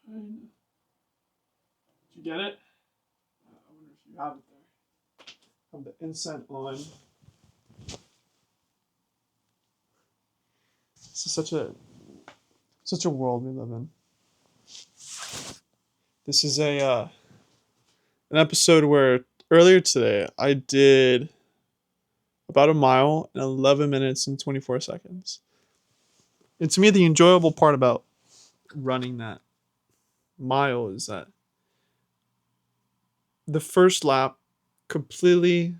Did you get it? I wonder if you have it there. Have the incense on. This is such a world we live in. This is an episode where earlier today I did about a mile in 11 minutes and 24 seconds. And to me, the enjoyable part about running that mile is that the first lap completely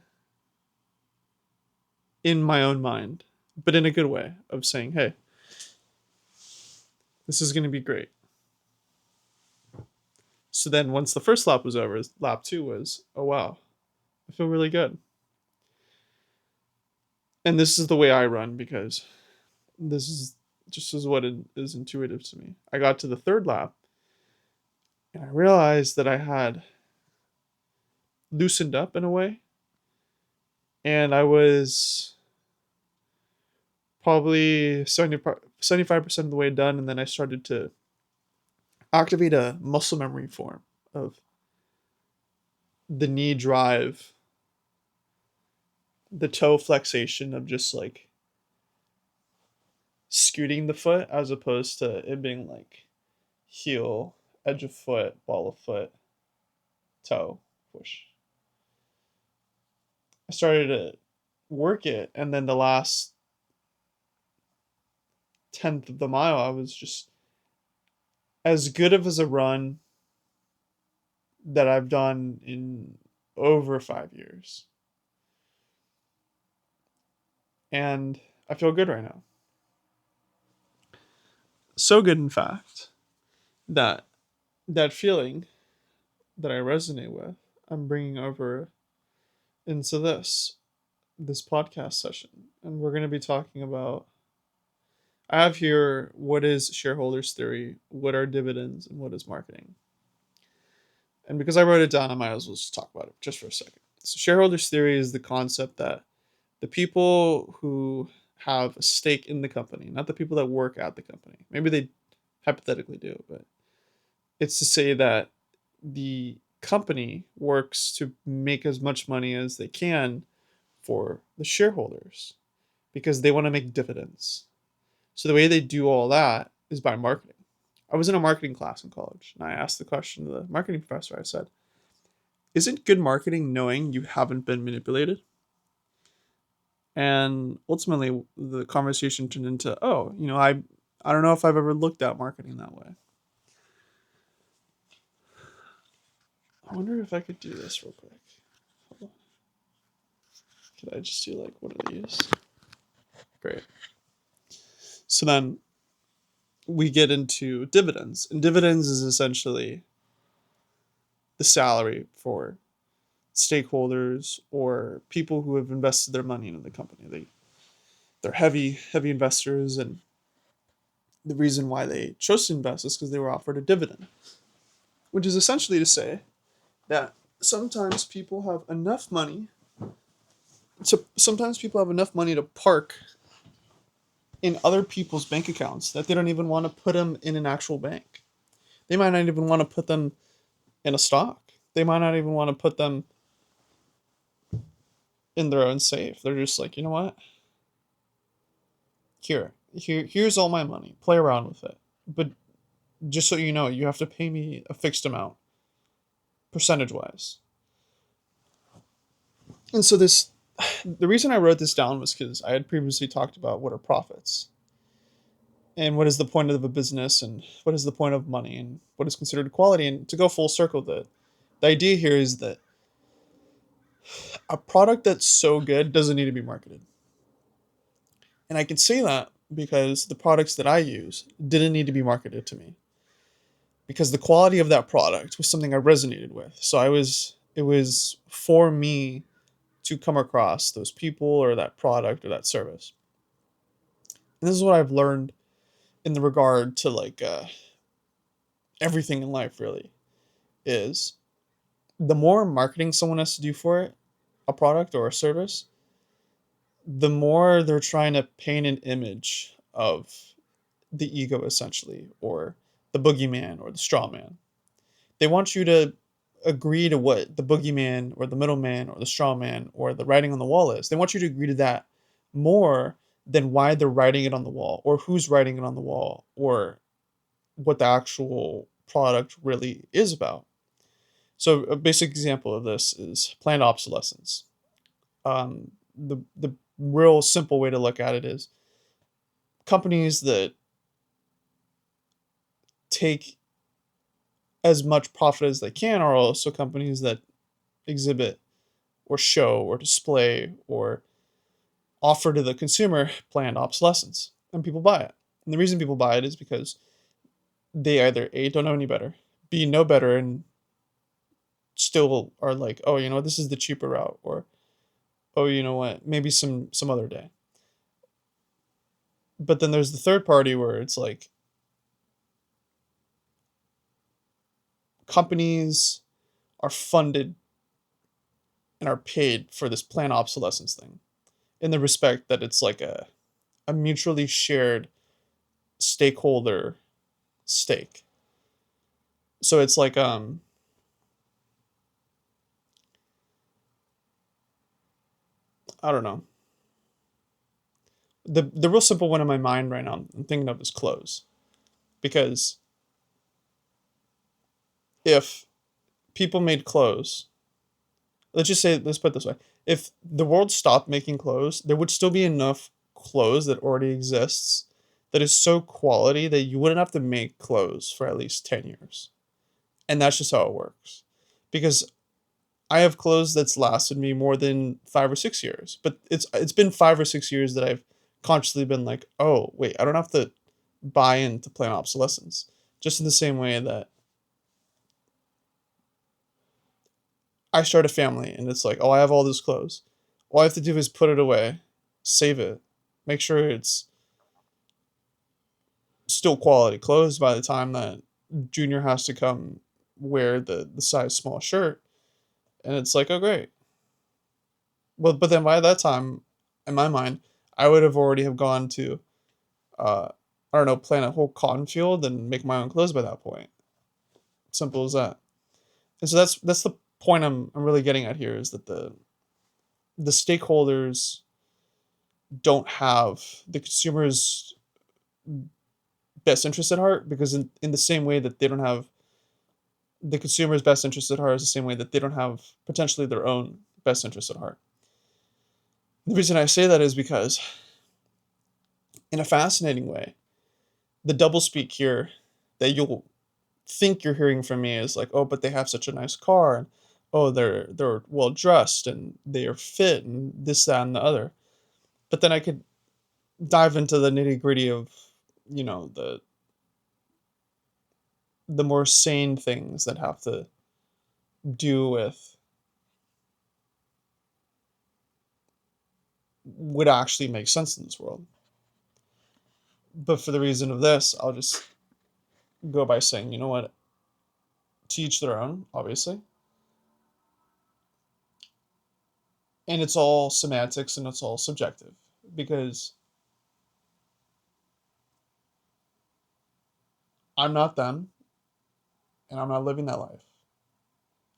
in my own mind, but in a good way of saying, hey, this is going to be great. So then once the first lap was over, lap 2 was, oh wow, I feel really good. And this is the way I run because this is just as what it is intuitive to me. I got to the third lap and I realized that I had loosened up in a way, and I was probably 75% of the way done, and then I started to activate a muscle memory form of the knee drive, the toe flexation of just like scooting the foot as opposed to it being like heel, edge of foot, ball of foot, toe, push. I started to work it, and then the last tenth of the mile, I was just as good of as a run that I've done in over 5 years. And I feel good right now. So good, in fact, that that feeling that I resonate with, I'm bringing over into this podcast session. And we're going to be talking about, I have here, what is shareholders theory, what are dividends, and what is marketing. And because I wrote it down, I might as well just talk about it just for a second. So shareholders theory is the concept that the people who have a stake in the company, not the people that work at the company, maybe they hypothetically do, but it's to say that the company works to make as much money as they can for the shareholders because they want to make dividends. So the way they do all that is by marketing. I was in a marketing class in college, and I asked the question to the marketing professor. I said, isn't good marketing knowing you haven't been manipulated? And ultimately, the conversation turned into, oh, I don't know if I've ever looked at marketing that way. I wonder if I could do this real quick. Hold on. Could I just do like one of these? Great. So then we get into dividends. And dividends is essentially the salary for stakeholders or people who have invested their money into the company. They're heavy investors, and the reason why they chose to invest is because they were offered a dividend, which is essentially to say that sometimes people have enough money to park in other people's bank accounts that they don't even want to put them in an actual bank. They might not even want to put them in a stock. They might not even want to put them in their own safe. They're just like, you know what? Here's all my money. Play around with it. But just so you know, you have to pay me a fixed amount, percentage wise. And so the reason I wrote this down was because I had previously talked about what are profits and what is the point of a business and what is the point of money and what is considered quality. And to go full circle, the idea here is that a product that's so good doesn't need to be marketed. And I can say that because the products that I use didn't need to be marketed to me because the quality of that product was something I resonated with. So it was for me to come across those people or that product or that service. And this is what I've learned in the regard to like everything in life really is the more marketing someone has to do for it, a product or a service, the more they're trying to paint an image of the ego essentially, or the boogeyman or the straw man. They want you to agree to what the boogeyman or the middleman or the straw man or the writing on the wall is. They want you to agree to that more than why they're writing it on the wall or who's writing it on the wall or what the actual product really is about. So a basic example of this is planned obsolescence. The real simple way to look at it is companies that take as much profit as they can are also companies that exhibit or show or display or offer to the consumer planned obsolescence, and people buy it. And the reason people buy it is because they either A, don't know any better, B, know better and still are like, oh, you know, this is the cheaper route, or oh, you know what, maybe some other day. But then there's the third party where it's like companies are funded and are paid for this planned obsolescence thing in the respect that it's like a mutually shared stakeholder stake. So it's like I don't know. The real simple one in my mind right now I'm thinking of is clothes. Because if people made clothes, let's put it this way. If the world stopped making clothes, there would still be enough clothes that already exists that is so quality that you wouldn't have to make clothes for at least 10 years. And that's just how it works. Because I have clothes that's lasted me more than 5 or 6 years, but it's been 5 or 6 years that I've consciously been like, oh wait, I don't have to buy into planned obsolescence. Just in the same way that I start a family and it's like, oh, I have all these clothes. All I have to do is put it away, save it, make sure it's still quality clothes by the time that Junior has to come wear the size small shirt. And it's like, oh great. Well, but then by that time, in my mind, I would have already have gone to uh I don't know, plant a whole cotton field and make my own clothes by that point. Simple as that. And so that's the point I'm really getting at here is that the stakeholders don't have the consumer's best interest at heart because in the same way that they don't have the consumer's best interest at heart is the same way that they don't have potentially their own best interest at heart. The reason I say that is because in a fascinating way, the doublespeak here that you'll think you're hearing from me is like, oh, but they have such a nice car and oh they're well dressed and they are fit and this, that, and the other. But then I could dive into the nitty gritty of, you know, the more sane things that have to do with what actually makes sense in this world. But for the reason of this, I'll just go by saying, you know what, to each their own, obviously. And it's all semantics and it's all subjective because I'm not them and I'm not living that life.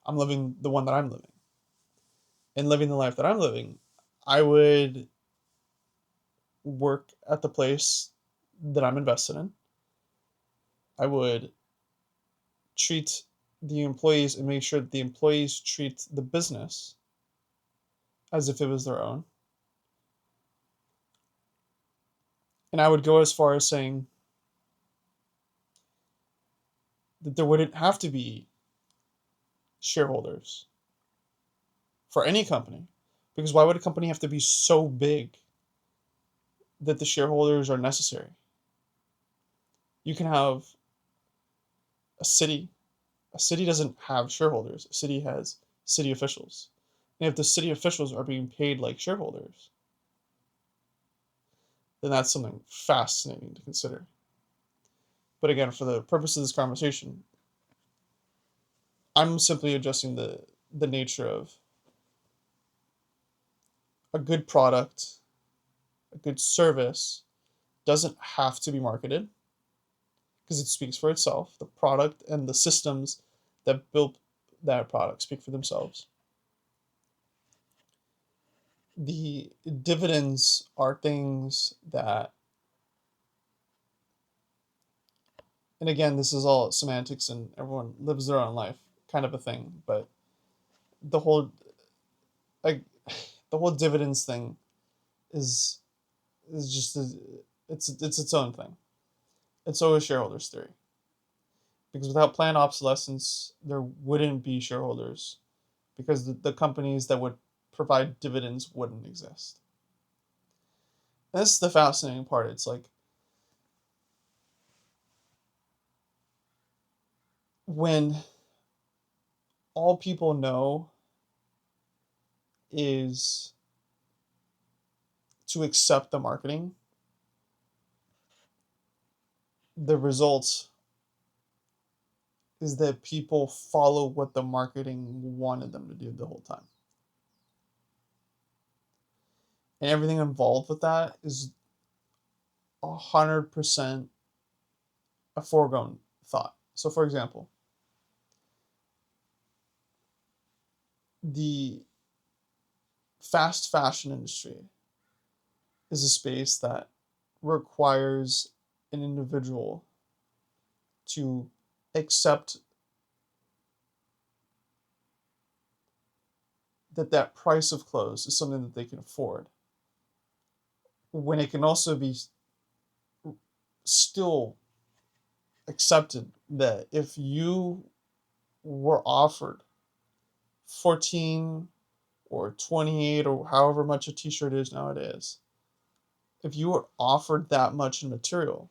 I'm living the one that I'm living. And living the life that I'm living, I would work at the place that I'm invested in. I would treat the employees and make sure that the employees treat the business as if it was their own. And I would go as far as saying that there wouldn't have to be shareholders for any company. Because why would a company have to be so big that the shareholders are necessary? You can have a city. A city doesn't have shareholders. A city has city officials. And if the city officials are being paid like shareholders, then that's something fascinating to consider. But again, for the purpose of this conversation, I'm simply adjusting the nature of a good product, a good service doesn't have to be marketed. because it speaks for itself. The product and the systems that built that product speak for themselves. The dividends are things that, and again, this is all semantics and everyone lives their own life kind of a thing, but the whole like the whole dividends thing is is just it's its own thing. It's always shareholders theory, because without planned obsolescence, there wouldn't be shareholders, because the companies that would provide dividends wouldn't exist. And this is the fascinating part. It's like when all people know is to accept the marketing, the result is that people follow what the marketing wanted them to do the whole time. And everything involved with that is 100% a foregone thought. So, for example, the fast fashion industry is a space that requires an individual to accept that that price of clothes is something that they can afford, when it can also be still accepted that if you were offered 14 or 28 or however much a t-shirt is nowadays, if you were offered that much in material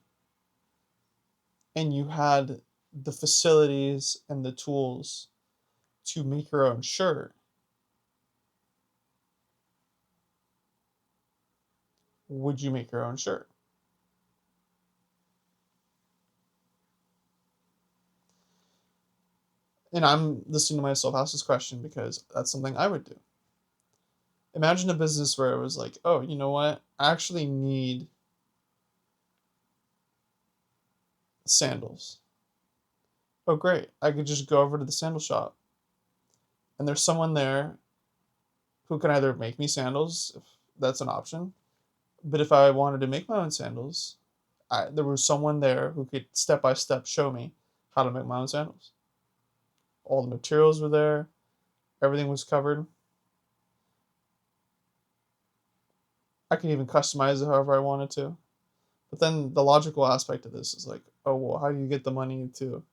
and you had the facilities and the tools to make your own shirt, would you make your own shirt? And I'm listening to myself ask this question because that's something I would do. Imagine a business where it was like, oh, you know what? I actually need sandals. Oh, great. I could just go over to the sandal shop and there's someone there who can either make me sandals, if that's an option. But if I wanted to make my own sandals, there was someone there who could step by step show me how to make my own sandals. All the materials were there, everything was covered. I could even customize it however I wanted to. But then the logical aspect of this is like, oh, well, how do you get the money to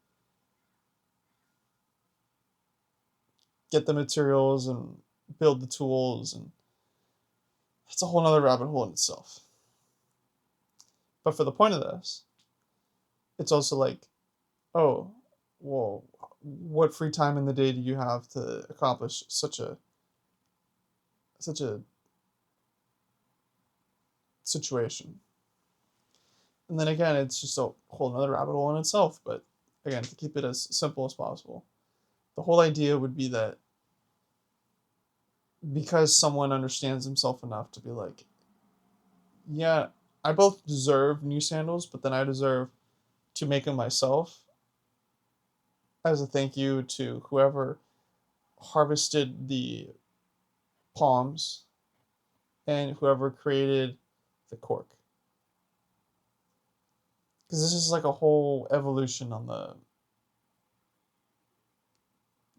get the materials and build the tools? And that's a whole other rabbit hole in itself. But for the point of this, it's also like, oh, well, what free time in the day do you have to accomplish such a situation? And then again, it's just a whole other rabbit hole in itself. But again, to keep it as simple as possible, the whole idea would be that because someone understands himself enough to be like, yeah, I both deserve new sandals, but then I deserve to make them myself as a thank you to whoever harvested the palms and whoever created the cork. Because this is like a whole evolution on the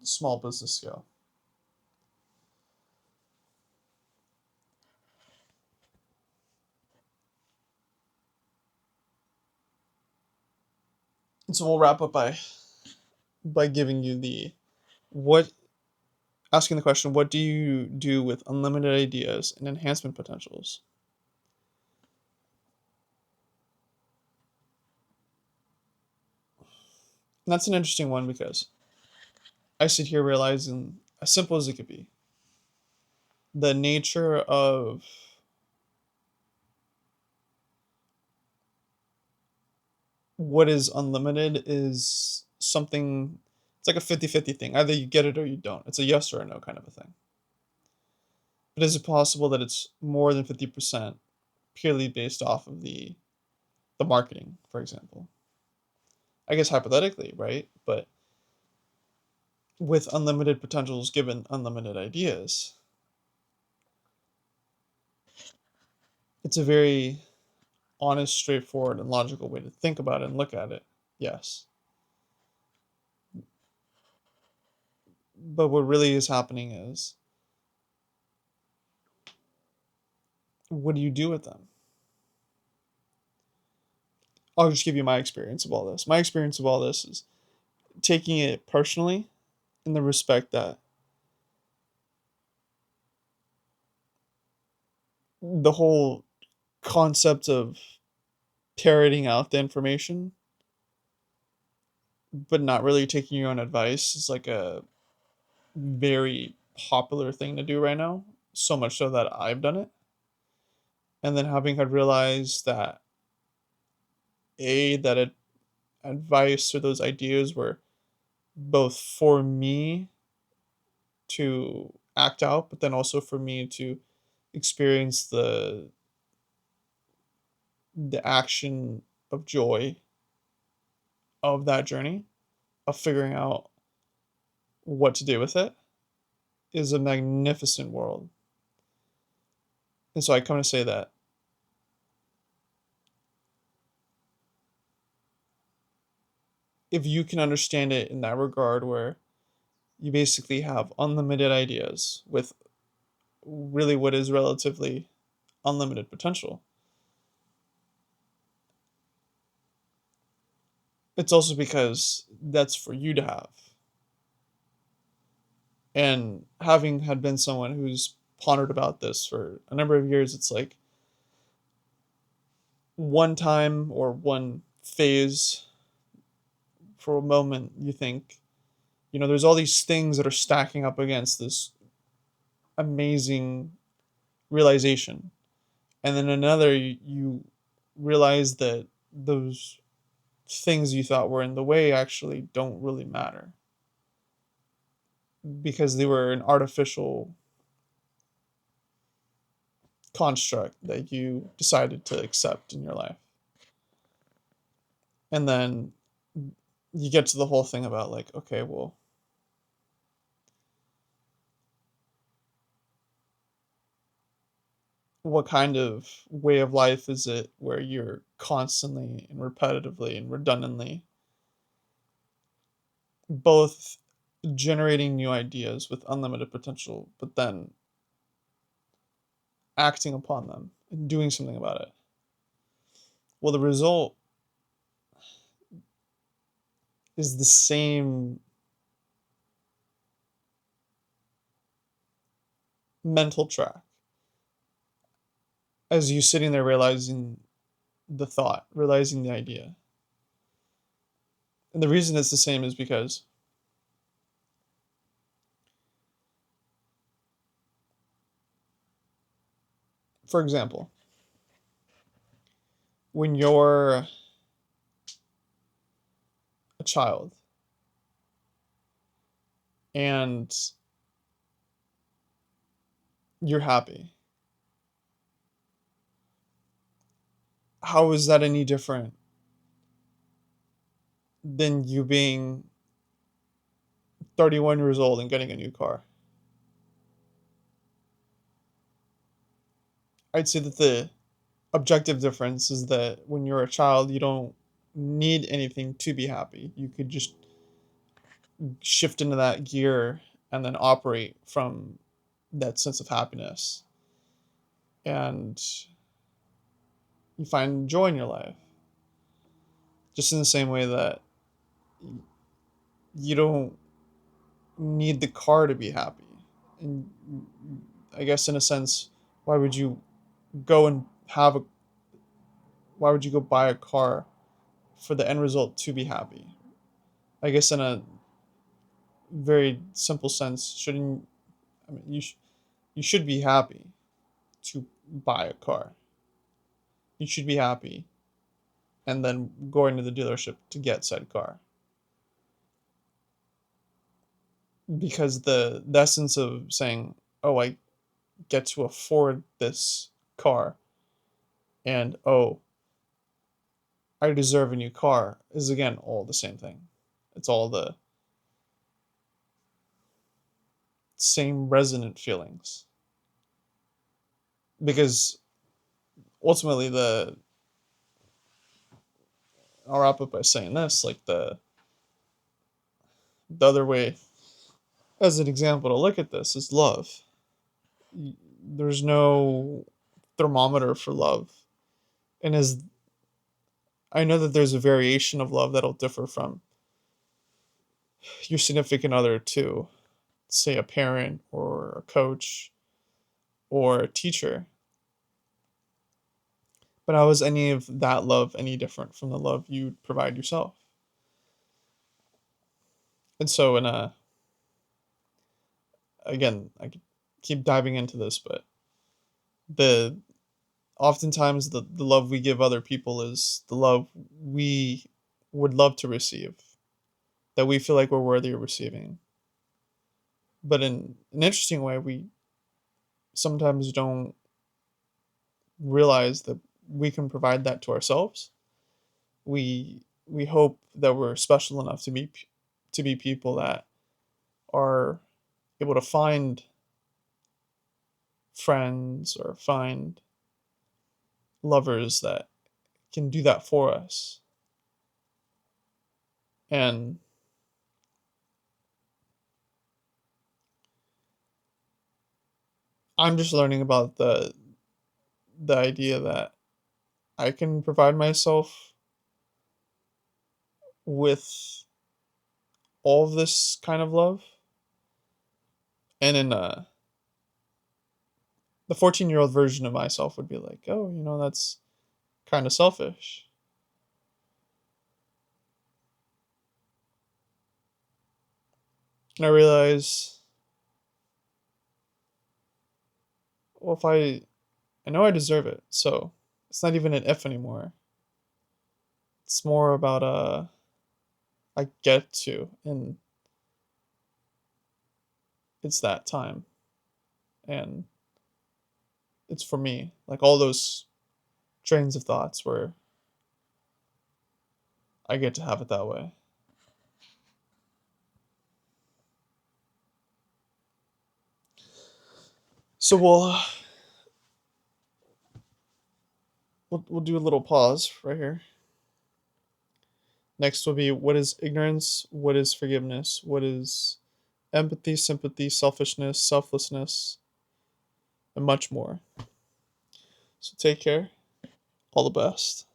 small business scale. And so we'll wrap up by giving you the what asking the question, what do you do with unlimited ideas and enhancement potentials? And that's an interesting one because I sit here realizing, as simple as it could be, the nature of what is unlimited is something, it's like a 50-50 thing. Either you get it or you don't. It's a yes or a no kind of a thing. But is it possible that it's more than 50% purely based off of the marketing, for example? I guess hypothetically, right? But with unlimited potentials given unlimited ideas, it's a very honest, straightforward, and logical way to think about it and look at it. Yes. But what really is happening is, what do you do with them? I'll just give you my experience of all this. My experience of all this is taking it personally in the respect that the whole concept of parroting out the information but not really taking your own advice is like a very popular thing to do right now. So much so that I've done it. And then having had realized that that advice or those ideas were both for me to act out, but then also for me to experience the action of joy of that journey of figuring out what to do with it is a magnificent world. And so I come to say that if you can understand it in that regard, where you basically have unlimited ideas with really what is relatively unlimited potential, it's also because that's for you to have. And having had been someone who's pondered about this for a number of years, it's like one time or one phase for a moment, you think, there's all these things that are stacking up against this amazing realization. And then another, you realize that those things you thought were in the way actually don't really matter because they were an artificial construct that you decided to accept in your life. And then you get to the whole thing about, like, okay, well, what kind of way of life is it where you're constantly and repetitively and redundantly both generating new ideas with unlimited potential, but then acting upon them and doing something about it? Well, the result is the same mental track as you sitting there realizing the thought, realizing the idea. And the reason it's the same is because, for example, when you're a child and you're happy, how is that any different than you being 31 years old and getting a new car? I'd say that the objective difference is that when you're a child, you don't need anything to be happy. You could just shift into that gear and then operate from that sense of happiness. And you find joy in your life. Just in the same way that you don't need the car to be happy. And I guess in a sense, why would you go and have a why would you go buy a car for the end result to be happy? I guess in a very simple sense, shouldn't I mean you should be happy to buy a car. You should be happy and then going to the dealership to get said car. Because the essence of saying, "Oh, I get to afford this car," and, "Oh, I deserve a new car is again all the same thing. It's all the same resonant feelings. Because ultimately I'll wrap up by saying this, like the other way as an example to look at this is love. There's no thermometer for love. And as I know that there's a variation of love that'll differ from your significant other to, say, a parent or a coach or a teacher. But how is any of that love any different from the love you provide yourself? And so, again, I could keep diving into this, but the oftentimes the love we give other people is the love we would love to receive, that we feel like we're worthy of receiving. But in an interesting way, we sometimes don't realize that we can provide that to ourselves. We hope that we're special enough to be people that are able to find friends or find lovers that can do that for us. And I'm just learning about the idea that I can provide myself with all of this kind of love. And in the 14-year-old version of myself would be like, oh, that's kind of selfish. And I realize, well, if I know I deserve it, so it's not even an if anymore. It's more about I get to, and it's that time, and it's for me. Like all those trains of thoughts where I get to have it that way. So we'll do a little pause right here. Next will be, what is ignorance? What is forgiveness? What is empathy, sympathy, selfishness, selflessness, and much more. So take care. All the best.